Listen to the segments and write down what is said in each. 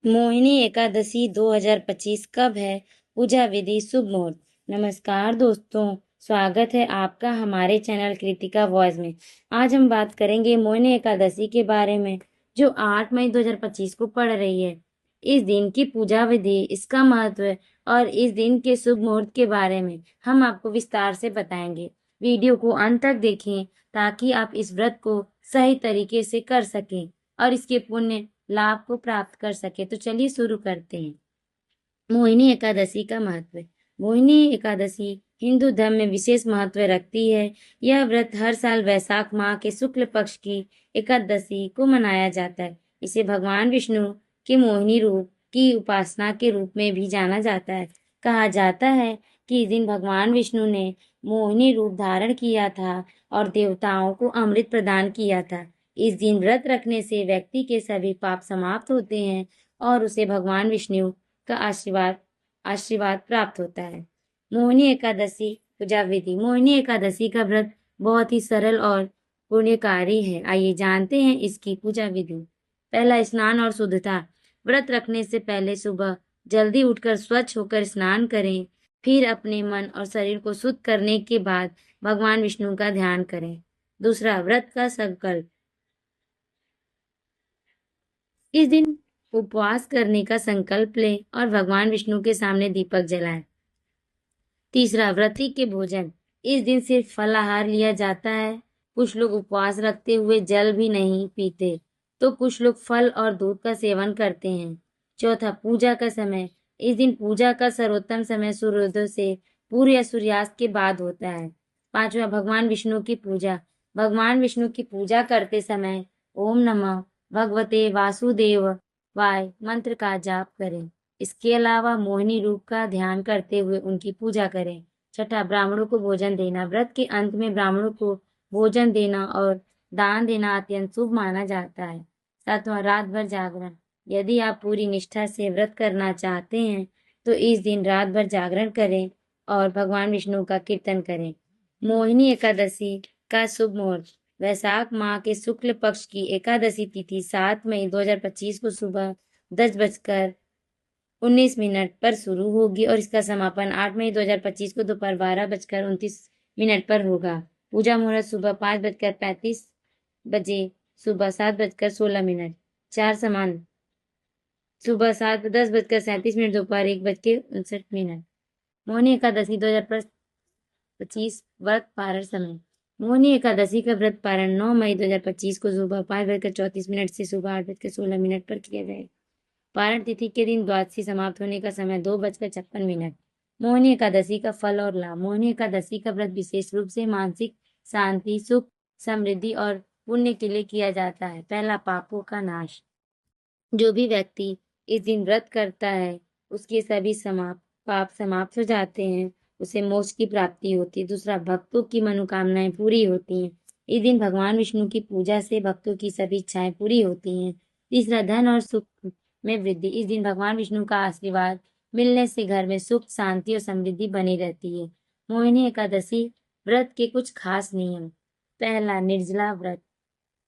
मोहिनी एकादशी 2025 कब है? पूजा विधि, शुभ मुहूर्त। नमस्कार दोस्तों, स्वागत है आपका हमारे चैनल कृतिका वॉइस में। आज हम बात करेंगे मोहिनी एकादशी के बारे में, जो 8 मई 2025 को पड़ रही है। इस दिन की पूजा विधि, इसका महत्व और इस दिन के शुभ मुहूर्त के बारे में हम आपको विस्तार से बताएंगे। वीडियो को अंत तक देखें ताकि आप इस व्रत को सही तरीके से कर सकें और इसके पुण्य लाभ को प्राप्त कर सके। तो चलिए शुरू करते हैं। मोहिनी एकादशी का महत्व। मोहिनी एकादशी हिंदू धर्म में विशेष महत्व रखती है। यह व्रत हर साल वैशाख माह के शुक्ल पक्ष की एकादशी को मनाया जाता है। इसे भगवान विष्णु के मोहिनी रूप की उपासना के रूप में भी जाना जाता है। कहा जाता है कि इस दिन भगवान विष्णु ने मोहिनी रूप धारण किया था और देवताओं को अमृत प्रदान किया था। इस दिन व्रत रखने से व्यक्ति के सभी पाप समाप्त होते हैं और उसे भगवान विष्णु का आशीर्वाद आशीर्वाद प्राप्त होता है। मोहिनी एकादशी पूजा विधि। मोहिनी एकादशी का व्रत बहुत ही सरल और पुण्यकारी है। आइए जानते हैं इसकी पूजा विधि। पहला, स्नान और शुद्धता। व्रत रखने से पहले सुबह जल्दी उठकर स्वच्छ होकर स्नान करें। फिर अपने मन और शरीर को शुद्ध करने के बाद भगवान विष्णु का ध्यान करें। दूसरा, व्रत का संकल्प। इस दिन उपवास करने का संकल्प लें और भगवान विष्णु के सामने दीपक जलाएं। तीसरा, व्रती के भोजन। इस दिन सिर्फ फलाहार लिया जाता है। कुछ लोग उपवास रखते हुए जल भी नहीं पीते, तो कुछ लोग फल और दूध का सेवन करते हैं। चौथा, पूजा का समय। इस दिन पूजा का सर्वोत्तम समय सूर्योदय से पूर्व या सूर्यास्त के बाद होता है। पांचवा, भगवान विष्णु की पूजा। भगवान विष्णु की पूजा करते समय ओम नमः भगवते वासुदेव वाय मंत्र का जाप करें। इसके अलावा मोहिनी रूप का ध्यान करते हुए उनकी पूजा करें। छठा, ब्राह्मणों को भोजन देना। व्रत के अंत में ब्राह्मणों को भोजन देना और दान देना अत्यंत शुभ माना जाता है। सातवां, रात भर जागरण। यदि आप पूरी निष्ठा से व्रत करना चाहते हैं तो इस दिन रात भर जागरण करें और भगवान विष्णु का कीर्तन करें। मोहिनी एकादशी का शुभ मुहूर्त। वैशाख माह के शुक्ल पक्ष की एकादशी तिथि 7 मई 2025 को सुबह 10:19 पर शुरू होगी और इसका समापन 8 मई 2025 को दोपहर 12:29 पर होगा। पूजा मुहूर्त सुबह 5:35 बजे, सुबह 7:16। चार समान सुबह 10:37, दोपहर 1:59। मोहिनी एकादशी 2025 व्रत पारण समय। मोहिनी एकादशी का व्रत पारण 9 मई 2025 को सुबह 5:34 से सुबह 8:16 पर किया जाएगा। पारण तिथि के दिन द्वादशी समाप्त होने का समय 2:56। मोहिनी एकादशी का फल और लाभ। मोहिनी एकादशी का व्रत विशेष रूप से मानसिक शांति, सुख, समृद्धि और पुण्य के लिए किया जाता है। पहला, पापों का नाश। जो भी व्यक्ति इस दिन व्रत करता है उसके सभी पाप समाप्त हो जाते हैं, उसे मोक्ष की प्राप्ति होती है। दूसरा, भक्तों की मनोकामनाएं पूरी होती हैं। इस दिन भगवान विष्णु की पूजा से भक्तों की सभी इच्छाएं पूरी होती हैं। तीसरा, धन और सुख में वृद्धि। इस दिन भगवान विष्णु का आशीर्वाद मिलने से घर में सुख, शांति और समृद्धि बनी रहती है। मोहिनी एकादशी व्रत के कुछ खास नियम। पहला, निर्जला व्रत।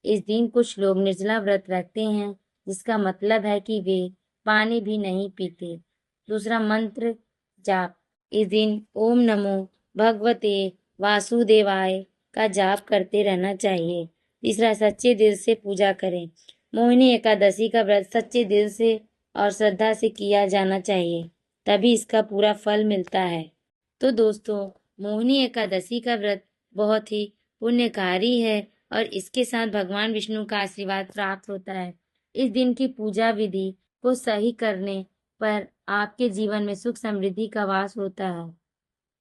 इस दिन कुछ लोग निर्जला व्रत रखते हैं, जिसका मतलब है कि वे पानी भी नहीं पीते। दूसरा, मंत्र जाप। इस दिन ओम नमो भगवते वासुदेवाय का जाप करते रहना चाहिए। तीसरा, सच्चे दिल से पूजा करें। मोहिनी एकादशी का व्रत सच्चे दिल से और श्रद्धा से किया जाना चाहिए, तभी इसका पूरा फल मिलता है। तो दोस्तों, मोहिनी एकादशी का व्रत बहुत ही पुण्यकारी है और इसके साथ भगवान विष्णु का आशीर्वाद प्राप्त होता है। इस दिन की पूजा विधि को सही करने पर आपके जीवन में सुख समृद्धि का वास होता है।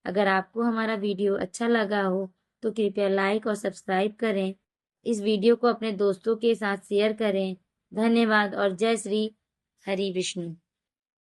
अगर आपको हमारा वीडियो अच्छा लगा हो तो कृपया लाइक और सब्सक्राइब करें। इस वीडियो को अपने दोस्तों के साथ शेयर करें। धन्यवाद और जय श्री हरि विष्णु।